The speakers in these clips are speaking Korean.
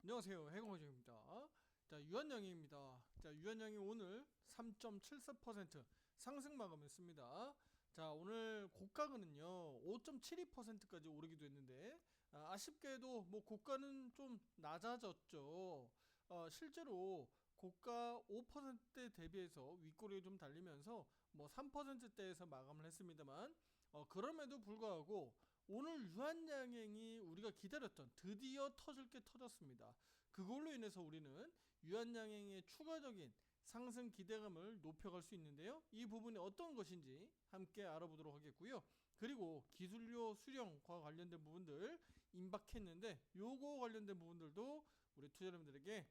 안녕하세요. 해공화정입니다. 자, 유한양입니다. 자, 유한양이 오늘 3.74% 상승 마감했습니다. 자, 오늘 고가는요 5.72%까지 오르기도 했는데 아쉽게도 뭐 고가는 좀 낮아졌죠. 실제로 고가 5%대 대비해서 윗꼬리를 좀 달리면서 뭐 3%대에서 마감을 했습니다만 그럼에도 불구하고 오늘 유한양행이 우리가 기다렸던 드디어 터질 게 터졌습니다. 그걸로 인해서 우리는 유한양행의 추가적인 상승 기대감을 높여갈 수 있는데요. 이 부분이 어떤 것인지 함께 알아보도록 하겠고요. 그리고 기술료 수령과 관련된 부분들 임박했는데 요거 관련된 부분들도 우리 투자자분들에게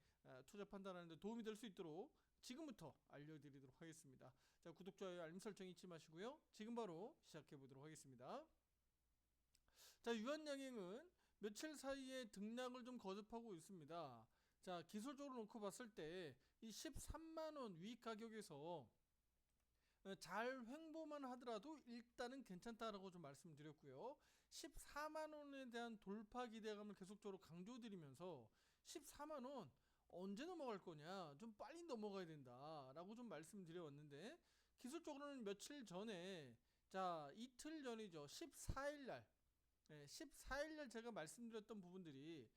투자 판단하는 데 도움이 될 수 있도록 지금부터 알려드리도록 하겠습니다. 자, 구독, 좋아요, 알림 설정 잊지 마시고요. 지금 바로 시작해 보도록 하겠습니다. 자, 유한양행은 며칠 사이에 등락을 좀 거듭하고 있습니다. 자, 기술적으로 놓고 봤을 때 이 13만원 위 가격에서 잘 횡보만 하더라도 일단은 괜찮다라고 좀 말씀드렸고요. 14만원에 대한 돌파 기대감을 계속적으로 강조드리면서 14만원 언제 넘어갈 거냐, 좀 빨리 넘어가야 된다라고 좀 말씀드려왔는데, 기술적으로는 며칠 전에, 자, 이틀 전이죠. 14일날 14일날 제가 말씀드렸던 부분들이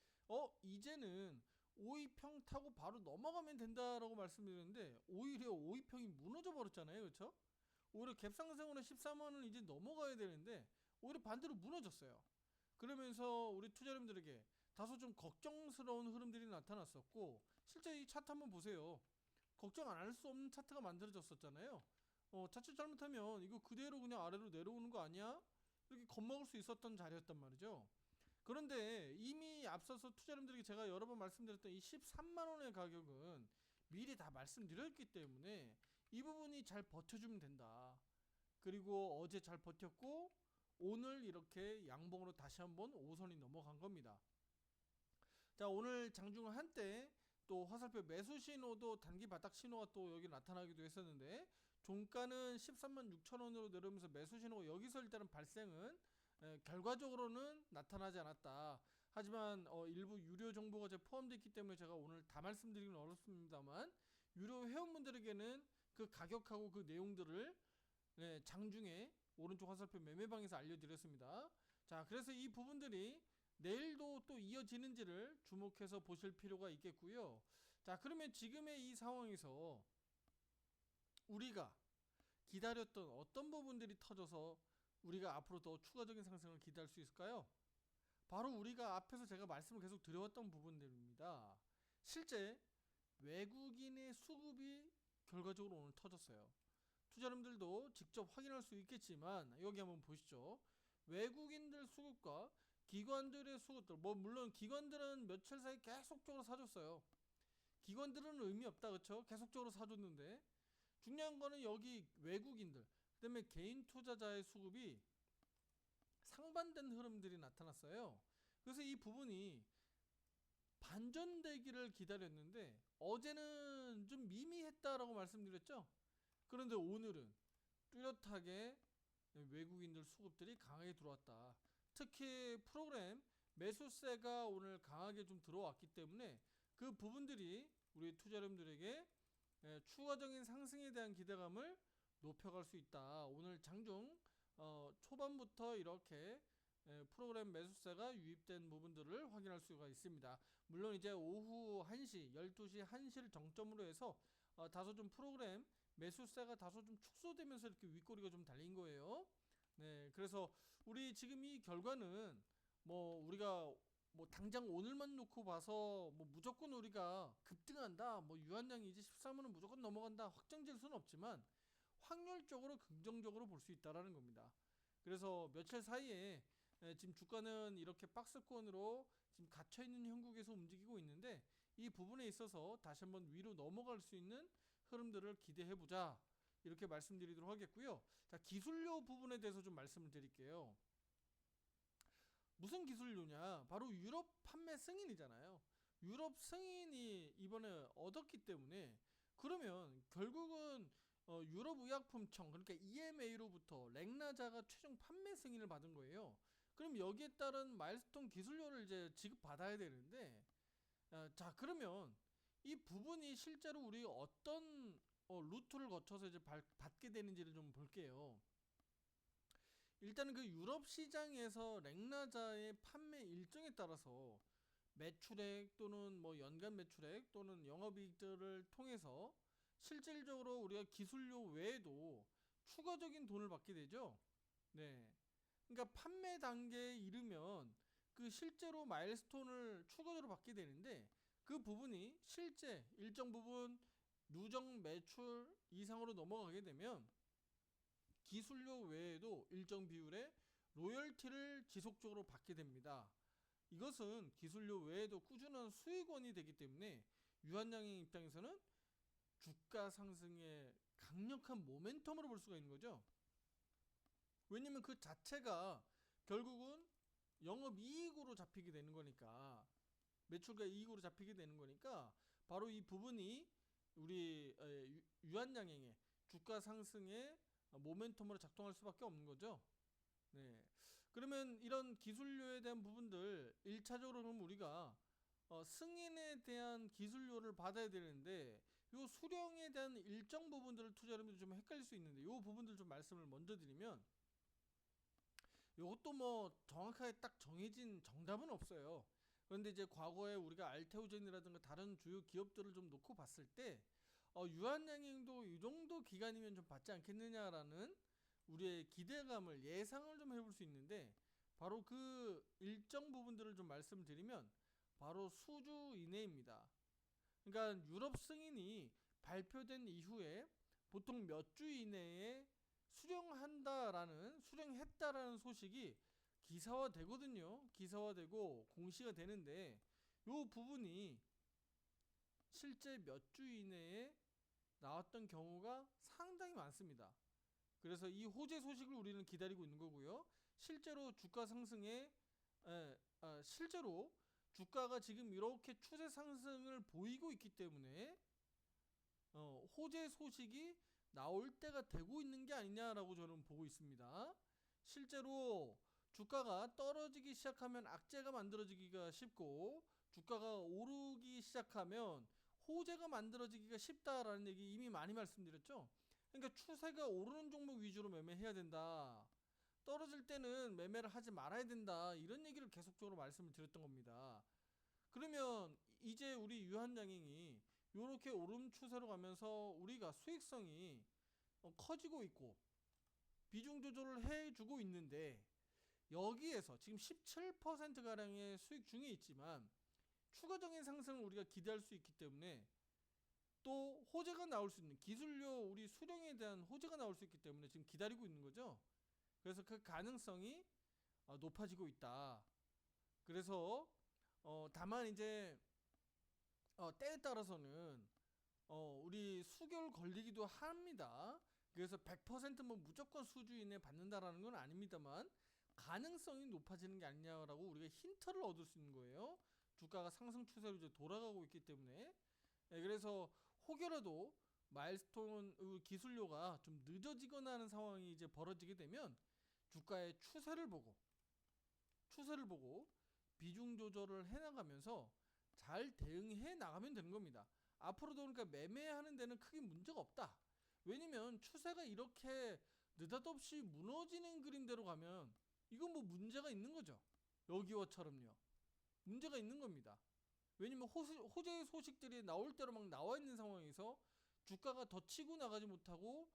이제는 5위평 타고 바로 넘어가면 된다라고 말씀드렸는데, 오히려 5위평이 무너져 버렸잖아요. 그렇죠? 오히려 갭상승으로 14만원 이제 넘어가야 되는데 오히려 반대로 무너졌어요. 그러면서 우리 투자자님들에게 다소 좀 걱정스러운 흐름들이 나타났었고, 실제 이 차트 한번 보세요. 걱정 안 할 수 없는 차트가 만들어졌었잖아요. 자칫 잘못하면 이거 그대로 그냥 아래로 내려오는 거 아니야? 이렇게 겁먹을 수 있었던 자리였단 말이죠. 그런데 이미 앞서서 투자자님들에게 제가 여러 번 말씀드렸던 이 13만원의 가격은 미리 다 말씀드렸기 때문에 이 부분이 잘 버텨주면 된다. 그리고 어제 잘 버텼고 오늘 이렇게 양봉으로 다시 한번 5선이 넘어간 겁니다. 자, 오늘 장중을 한때 또 화살표 매수 신호도 단기 바닥 신호가 또 여기 나타나기도 했었는데, 종가는 13만 6천 원으로 내려오면서 매수 신호가 여기서 일단은 발생은 결과적으로는 나타나지 않았다. 하지만 일부 유료 정보가 포함되어 있기 때문에 제가 오늘 다 말씀드리기는 어렵습니다만, 유료 회원분들에게는 그 가격하고 그 내용들을 장중에 오른쪽 화살표 매매방에서 알려드렸습니다. 자, 그래서 이 부분들이 내일도 또 이어지는지를 주목해서 보실 필요가 있겠고요. 자, 그러면 지금의 이 상황에서 우리가 기다렸던 어떤 부분들이 터져서 우리가 앞으로 더 추가적인 상승을 기대할 수 있을까요? 바로 우리가 앞에서 제가 말씀을 계속 드려왔던 부분들입니다. 실제 외국인의 수급이 결과적으로 오늘 터졌어요. 투자자님들도 직접 확인할 수 있겠지만 여기 한번 보시죠. 외국인들 수급과 기관들의 수급들, 뭐 물론 기관들은 며칠 사이 계속적으로 사줬어요. 기관들은 의미 없다, 그쵸? 계속적으로 사줬는데 중요한 거는 여기 외국인들, 그다음에 개인 투자자의 수급이 상반된 흐름들이 나타났어요. 그래서 이 부분이 반전되기를 기다렸는데 어제는 좀 미미했다라고 말씀드렸죠. 그런데 오늘은 뚜렷하게 외국인들 수급들이 강하게 들어왔다. 특히 프로그램 매수세가 오늘 강하게 좀 들어왔기 때문에 그 부분들이 우리 투자자님들에게 추가적인 상승에 대한 기대감을 높여갈 수 있다. 오늘 장중 초반부터 이렇게 프로그램 매수세가 유입된 부분들을 확인할 수가 있습니다. 물론 이제 오후 1시, 12시 1시를 정점으로 해서 다소 좀 프로그램 매수세가 다소 좀 축소되면서 이렇게 윗꼬리가 좀 달린 거예요. 네, 그래서 우리 지금 이 결과는 뭐 우리가 뭐 당장 오늘만 놓고 봐서 뭐 무조건 우리가 급등한다, 뭐 유한량이 이제 13원은 무조건 넘어간다 확정질 수는 없지만 확률적으로 긍정적으로 볼 수 있다라는 겁니다. 그래서 며칠 사이에 지금 주가는 이렇게 박스권으로 지금 갇혀있는 형국에서 움직이고 있는데, 이 부분에 있어서 다시 한번 위로 넘어갈 수 있는 흐름들을 기대해보자, 이렇게 말씀드리도록 하겠고요. 자, 기술료 부분에 대해서 좀 말씀을 드릴게요. 무슨 기술료냐? 바로 유럽 판매 승인이잖아요. 유럽 승인이 이번에 얻었기 때문에, 그러면 결국은 유럽의약품청, 그러니까 EMA로부터 렉나자가 최종 판매 승인을 받은 거예요. 그럼 여기에 따른 마일스톤 기술료를 이제 지급받아야 되는데, 자, 그러면 이 부분이 실제로 우리 어떤 루트를 거쳐서 이제 받게 되는지를 좀 볼게요. 일단은 그 유럽 시장에서 렉나자의 판매 일정에 따라서 매출액 또는 뭐 연간 매출액 또는 영업이익들을 통해서 실질적으로 우리가 기술료 외에도 추가적인 돈을 받게 되죠. 네. 그러니까 판매 단계에 이르면 그 실제로 마일스톤을 추가적으로 받게 되는데, 그 부분이 실제 일정 부분 누적 매출 이상으로 넘어가게 되면 기술료 외에도 일정 비율의 로열티를 지속적으로 받게 됩니다. 이것은 기술료 외에도 꾸준한 수익원이 되기 때문에 유한양행 입장에서는 주가 상승의 강력한 모멘텀으로 볼 수가 있는 거죠. 왜냐면 그 자체가 결국은 영업이익으로 잡히게 되는 거니까, 매출과 이익으로 잡히게 되는 거니까 바로 이 부분이 우리 유한양행의 주가 상승의 모멘텀으로 작동할 수밖에 없는 거죠. 네. 그러면 이런 기술료에 대한 부분들 1차적으로 그럼 우리가 승인에 대한 기술료를 받아야 되는데, 요 수령에 대한 일정 부분들을 투자하면 좀 헷갈릴 수 있는데, 요 부분들 좀 말씀을 먼저 드리면, 요것도 뭐 정확하게 딱 정해진 정답은 없어요. 그런데 이제 과거에 우리가 알테오젠이라든가 다른 주요 기업들을 좀 놓고 봤을 때 유한양행도 이 정도 기간이면 좀 받지 않겠느냐라는 우리의 기대감을 예상을 좀 해볼 수 있는데, 바로 그 일정 부분들을 좀 말씀드리면 바로 수주 이내입니다. 그러니까 유럽 승인이 발표된 이후에 보통 몇 주 이내에 수령했다라는 소식이 기사화되거든요. 기사화되고 공시가 되는데, 요 부분이 실제 몇 주 이내에 나왔던 경우가 상당히 많습니다. 그래서 이 호재 소식을 우리는 기다리고 있는 거고요. 실제로 주가 상승에 실제로 주가가 지금 이렇게 추세 상승을 보이고 있기 때문에 호재 소식이 나올 때가 되고 있는 게 아니냐라고 저는 보고 있습니다. 실제로 주가가 떨어지기 시작하면 악재가 만들어지기가 쉽고, 주가가 오르기 시작하면 호재가 만들어지기가 쉽다라는 얘기 이미 많이 말씀드렸죠. 그러니까 추세가 오르는 종목 위주로 매매해야 된다, 떨어질 때는 매매를 하지 말아야 된다, 이런 얘기를 계속적으로 말씀을 드렸던 겁니다. 그러면 이제 우리 유한양행이 이렇게 오름 추세로 가면서 우리가 수익성이 커지고 있고 비중 조절을 해주고 있는데, 여기에서 지금 17%가량의 수익 중에 있지만 추가적인 상승을 우리가 기대할 수 있기 때문에, 또 호재가 나올 수 있는 기술료 우리 수령에 대한 호재가 나올 수 있기 때문에 지금 기다리고 있는 거죠. 그래서 그 가능성이 높아지고 있다. 그래서 다만 이제 때에 따라서는 우리 수개월 걸리기도 합니다. 그래서 100%뭐 무조건 수주 이내 받는다라는 건 아닙니다만 가능성이 높아지는 게 아니냐라고 우리가 힌트를 얻을 수 있는 거예요. 주가가 상승 추세로 이제 돌아가고 있기 때문에. 그래서 혹여라도 마일스톤 기술료가 좀 늦어지거나 하는 상황이 이제 벌어지게 되면 주가의 추세를 보고 비중 조절을 해나가면서 잘 대응해 나가면 되는 겁니다. 앞으로도 그러니까 매매하는 데는 크게 문제가 없다. 왜냐면 추세가 이렇게 느닷없이 무너지는 그림대로 가면 이건 뭐 문제가 있는 거죠. 여기와처럼요. 문제가 있는 겁니다. 왜냐면 호재 소식들이 나올 대로 막 나와 있는 상황에서 주가가 더 치고 나가지 못하고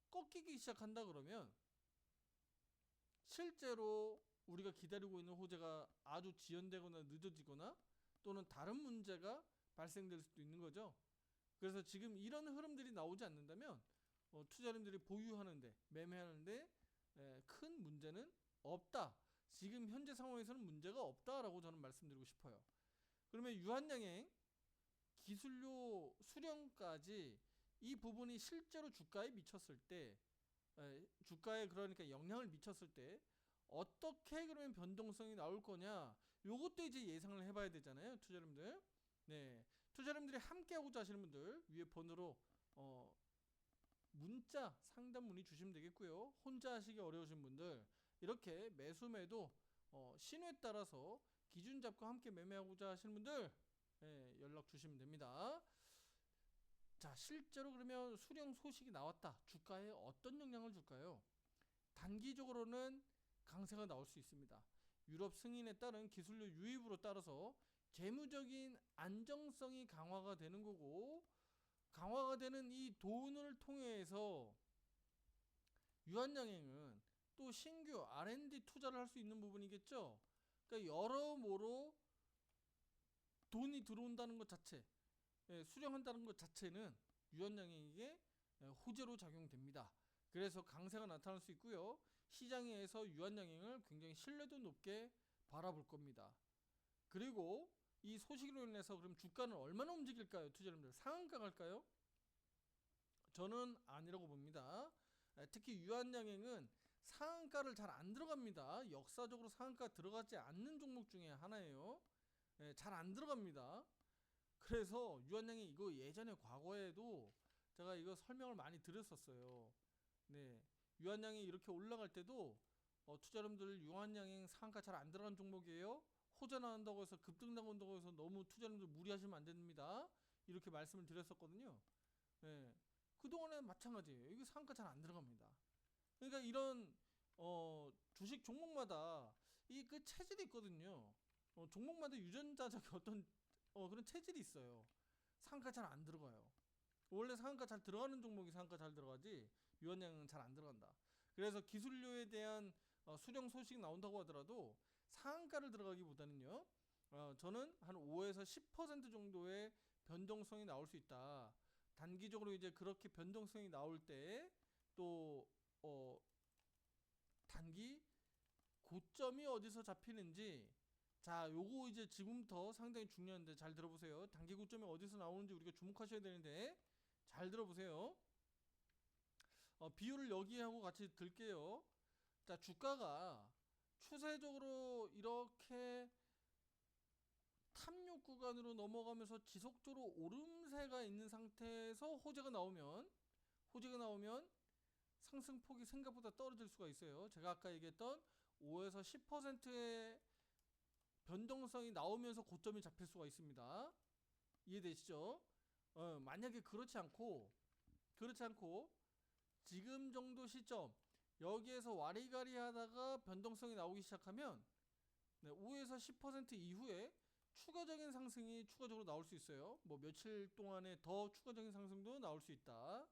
꺾이기 시작한다 그러면 실제로 우리가 기다리고 있는 호재가 아주 지연되거나 늦어지거나 또는 다른 문제가 발생될 수도 있는 거죠. 그래서 지금 이런 흐름들이 나오지 않는다면 투자자님들이 보유하는데 매매하는데 큰 문제는 없다. 지금 현재 상황에서는 문제가 없다라고 저는 말씀드리고 싶어요. 그러면 유한양행 기술료 수령까지 이 부분이 실제로 주가에 미쳤을 때, 주가에 그러니까 영향을 미쳤을 때 어떻게 그러면 변동성이 나올 거냐, 요것도 이제 예상을 해봐야 되잖아요, 투자자님들. 네, 투자자님들이 함께 하고자 하시는 분들 위에 번호로 문자 상담 문의 주시면 되겠고요. 혼자 하시기 어려우신 분들 이렇게 매수 매도 신호에 따라서 기준 잡고 함께 매매하고자 하시는 분들 연락 주시면 됩니다. 자, 실제로 그러면 수령 소식이 나왔다. 주가에 어떤 영향을 줄까요? 단기적으로는 강세가 나올 수 있습니다. 유럽 승인에 따른 기술료 유입으로 따라서 재무적인 안정성이 강화가 되는 거고, 강화가 되는 이 돈을 통해서 유한양행은 또 신규 R&D 투자를 할 수 있는 부분이겠죠. 그러니까 여러모로 돈이 들어온다는 것 자체, 수령한다는 것 자체는 유한양행에게 호재로 작용됩니다. 그래서 강세가 나타날 수 있고요. 시장에서 유한양행을 굉장히 신뢰도 높게 바라볼 겁니다. 그리고 이 소식으로 인해서 그럼 주가는 얼마나 움직일까요? 투자자분들 상한가 갈까요? 저는 아니라고 봅니다. 특히 유한양행은 상한가를 잘 안 들어갑니다. 역사적으로 상한가 들어가지 않는 종목 중에 하나예요. 잘 안 들어갑니다. 그래서 유한양행 이거 예전에 과거에도 제가 이거 설명을 많이 드렸었어요. 네, 유한양행 이렇게 올라갈 때도 투자자분들 유한양행 상한가 잘 안 들어가는 종목이에요. 호재 나온다고 해서 급등 나온다고 해서 너무 투자자분들 무리하시면 안 됩니다. 이렇게 말씀을 드렸었거든요. 네, 그동안에 마찬가지예요. 이거 상한가 잘 안 들어갑니다. 그러니까 이런 주식 종목마다 이 그 체질이 있거든요. 종목마다 유전자적 어떤 그런 체질이 있어요. 상한가 잘 안 들어가요. 원래 상한가 잘 들어가는 종목이 상한가 잘 들어가지 유한양은 잘 안 들어간다. 그래서 기술료에 대한 수령 소식 나온다고 하더라도 상한가를 들어가기보다는요, 저는 한 5에서 10% 정도의 변동성이 나올 수 있다. 단기적으로 이제 그렇게 변동성이 나올 때 또 단기 고점이 어디서 잡히는지, 자, 요거 이제 지금부터 상당히 중요한데 잘 들어보세요. 단기 고점이 어디서 나오는지 우리가 주목하셔야 되는데 잘 들어보세요. 비율을 여기하고 같이 들게요. 자, 주가가 추세적으로 이렇게 탑력 구간으로 넘어가면서 지속적으로 오름세가 있는 상태에서 호재가 나오면 상승폭이 생각보다 떨어질 수가 있어요. 제가 아까 얘기했던 5에서 10%의 변동성이 나오면서 고점이 잡힐 수가 있습니다. 이해되시죠? 만약에 그렇지 않고 지금 정도 시점 여기에서 와리가리 하다가 변동성이 나오기 시작하면 5에서 10% 이후에 추가적인 상승이 추가적으로 나올 수 있어요. 뭐 며칠 동안에 더 추가적인 상승도 나올 수 있다.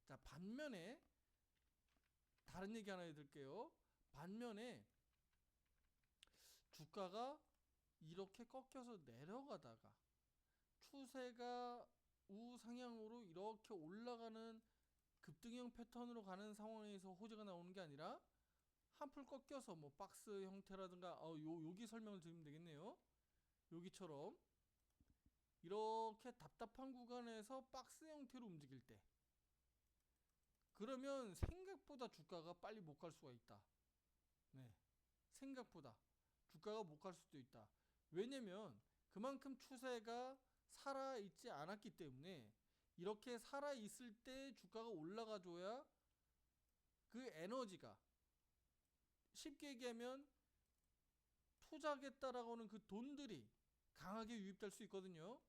자, 반면에 다른 얘기 하나 해드릴게요. 반면에 주가가 이렇게 꺾여서 내려가다가 추세가 우상향으로 이렇게 올라가는 급등형 패턴으로 가는 상황에서 호재가 나오는 게 아니라 한풀 꺾여서 뭐 박스 형태라든가 여기 설명을 드리면 되겠네요. 여기처럼 이렇게 답답한 구간에서 박스 형태로 움직일 때, 그러면 생각보다 주가가 빨리 못 갈 수가 있다. 네, 생각보다 주가가 못 갈 수도 있다. 왜냐면 그만큼 추세가 살아있지 않았기 때문에, 이렇게 살아있을 때 주가가 올라가줘야 그 에너지가, 쉽게 얘기하면 투자하겠다라고 하는 그 돈들이 강하게 유입될 수 있거든요.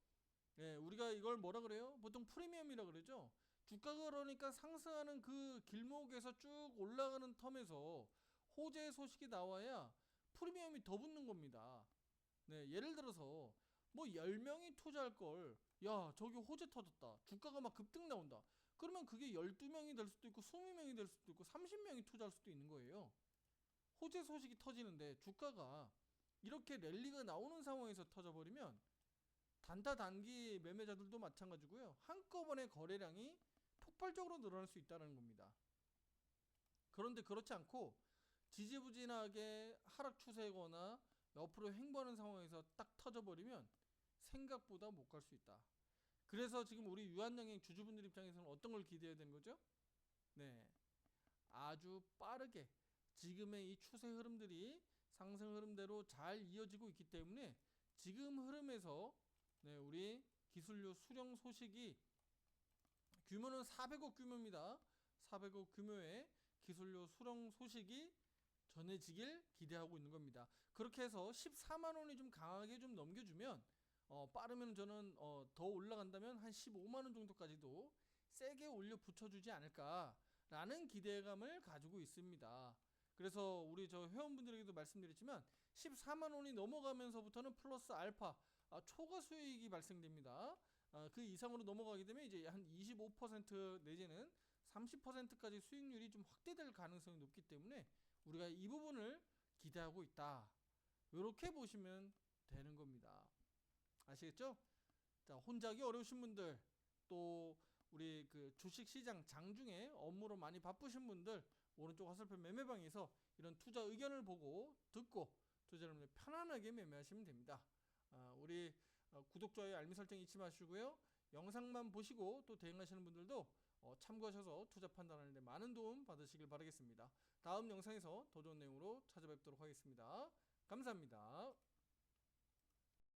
우리가 이걸 뭐라 그래요? 보통 프리미엄이라 그러죠. 주가가 그러니까 상승하는 그 길목에서 쭉 올라가는 텀에서 호재 소식이 나와야 프리미엄이 더 붙는 겁니다. 예를 들어서 뭐 10명이 투자할 걸, 야, 저기 호재 터졌다, 주가가 막 급등 나온다, 그러면 그게 12명이 될 수도 있고 20명이 될 수도 있고 30명이 투자할 수도 있는 거예요. 호재 소식이 터지는데 주가가 이렇게 랠리가 나오는 상황에서 터져버리면 단기 매매자들도 마찬가지고요, 한꺼번에 거래량이 폭발적으로 늘어날 수 있다는 겁니다. 그런데 그렇지 않고 지지부진하게 하락 추세거나 옆으로 횡보하는 상황에서 딱 터져버리면 생각보다 못 갈 수 있다. 그래서 지금 우리 유한양행 주주분들 입장에서는 어떤 걸 기대해야 되는 거죠? 아주 빠르게 지금의 이 추세 흐름들이 상승 흐름대로 잘 이어지고 있기 때문에 지금 흐름에서 우리 기술료 수령 소식이 규모는 400억 규모입니다. 400억 규모의 기술료 수령 소식이 전해지길 기대하고 있는 겁니다. 그렇게 해서 14만원이 좀 강하게 좀 넘겨주면 빠르면 저는 더 올라간다면 한 15만원 정도까지도 세게 올려 붙여주지 않을까라는 기대감을 가지고 있습니다. 그래서 우리 저 회원분들에게도 말씀드렸지만 14만원이 넘어가면서부터는 플러스 알파 초과 수익이 발생됩니다. 그 이상으로 넘어가게 되면 이제 한 25% 내지는 30%까지 수익률이 좀 확대될 가능성이 높기 때문에 우리가 이 부분을 기대하고 있다. 이렇게 보시면 되는 겁니다. 아시겠죠? 자, 혼자하기 어려우신 분들, 또 우리 그 주식시장 장중에 업무로 많이 바쁘신 분들, 오른쪽 화살표 매매방에서 이런 투자 의견을 보고 듣고 투자를 편안하게 매매하시면 됩니다. 우리 구독, 좋아요, 알림 설정 잊지 마시고요. 영상만 보시고 또 대응하시는 분들도 참고하셔서 투자 판단하는 데 많은 도움 받으시길 바라겠습니다. 다음 영상에서 더 좋은 내용으로 찾아뵙도록 하겠습니다. 감사합니다.